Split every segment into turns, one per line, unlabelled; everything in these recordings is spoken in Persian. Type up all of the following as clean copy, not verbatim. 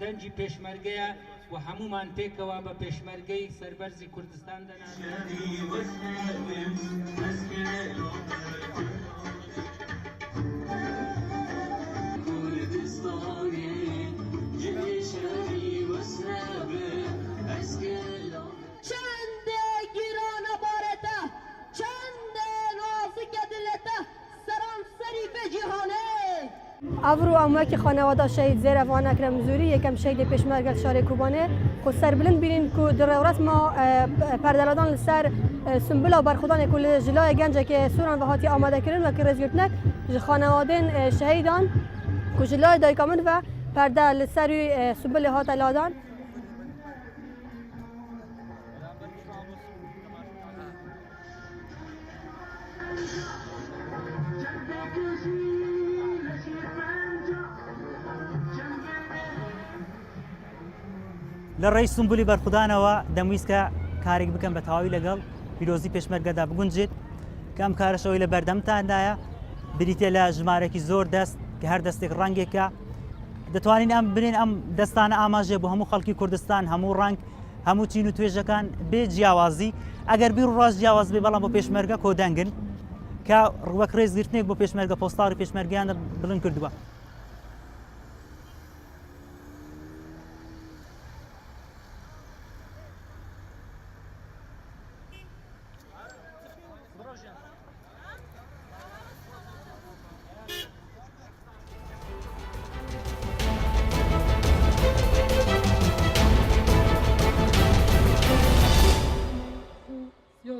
دەنجی پێشمەرگەیە و هەمومان پێکەوە بە پێشمەرگەی سەربەرزی کوردستان
افرو اموکی خانواده شهید زیر افغان اکرم زوری یکم شهید پیشمرگ شهر کوبانه خود سر بلند بینین که در رورت ما پردلادان سر سنبلا برخودان کل جلای گنجه که سوران و هاتی آماده کردن و که رزگرتنک خانواده شهیدان که جلای دایکامن و پرده سر سنبل هات لادان
للرئيس سنبولی برخودانەوە دەمویست کە کارێک بکەم بە تەواوی لەگەڵ پیرۆزی پێشمەرگەدا بگونجێت کە ئەم کارەشەوەی لە بەردەمتاندایە بریتێ لە ژمارەی زۆر دەست کە هەر دەستێک ڕەنگێکە دەتوانین ئەم بنین ئەم دەستانە ئاماژێ بۆ هەموو خەڵکی کوردستان هەموو ڕنگ هەموو چین و توێژەکان بێ جیاوازی ئەگەر بیر و ڕاست جیاواز بێ بەڵام بۆ پێشمەرگە کۆدەنگن کە ڕوەک ڕێزگرتنێک بۆ پێشمەرگە پۆستاڵی پێشمەرگیان بڵند کردووە.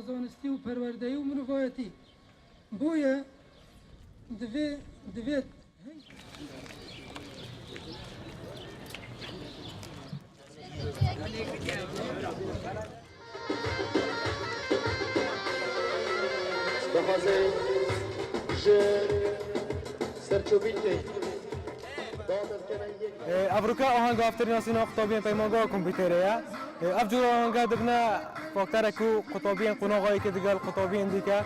زانستی و پروردهی و مروایتی بویه دوید
بخوازه سرچوبیتی
افریقا آهنگ آفترین سینا خطابین پیمانگاه کامپیوتریه افجور آهنگ دبنا فاکتر کو خطابین قناغایی که دیگر خطابین دیگه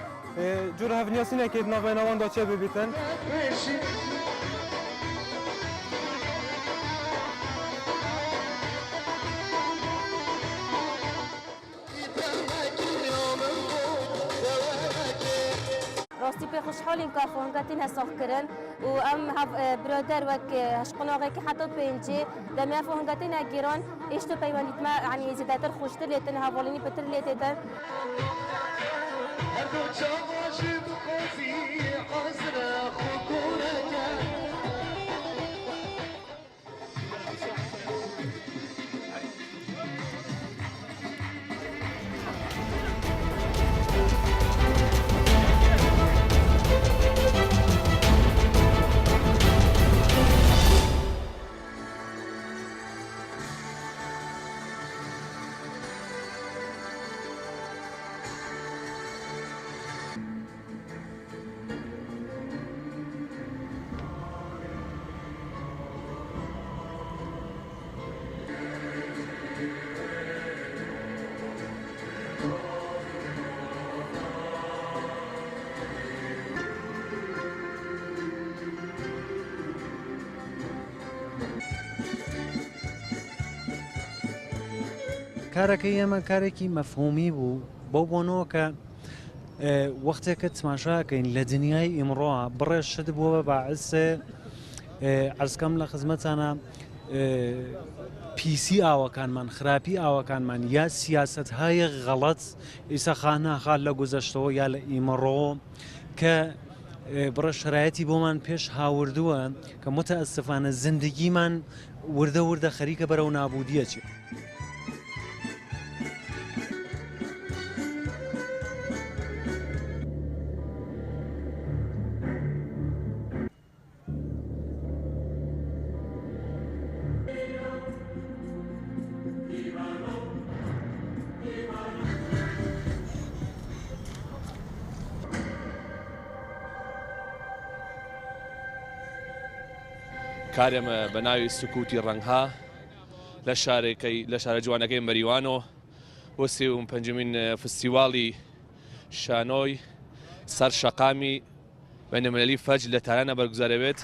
جور هفنیا سینه که ناقه نوان دا چه ببیتن
راستی به خوشحالیم که فهنگتین حساف کردن و ام برادر وک هشقناغی که حتی پینجی دمی فهنگتین اگیران اشتو پیوانیت ما یعنی زیادتر خوشتر لیتن حوالینی پتر لیتن
کارەکەی ئێمە کارێکی مەفهومی بوو بۆ بۆنەوە کە وەختێکە تماشاکەین لە دنیای ئیمڕۆە بڕێ شت بووە باعث عەرزکەم لە خزمەتانە پیسی ئاوەکانمان خراپی ئاوەکانمان یا سیاسەتهای غەڵەت ئیسا خاناخال لە گوزەشتەوە یا لە ئیمڕۆ کە بڕە شرایەتی بۆمان پێش هاوردووە کە متەئەسفانە زندگیمان وردە وردە خەریکە بەرەو نابودیەچێ.
کارێمە بە ناوی سکوتی ڕەنگها لە شارە جوانەکەی مەریوانۆ بۆ 35مین فستیواڵی شانۆی سەر شەقامی بەینەلملەلی فەجر لە تارانە بەرگوزارەبێت.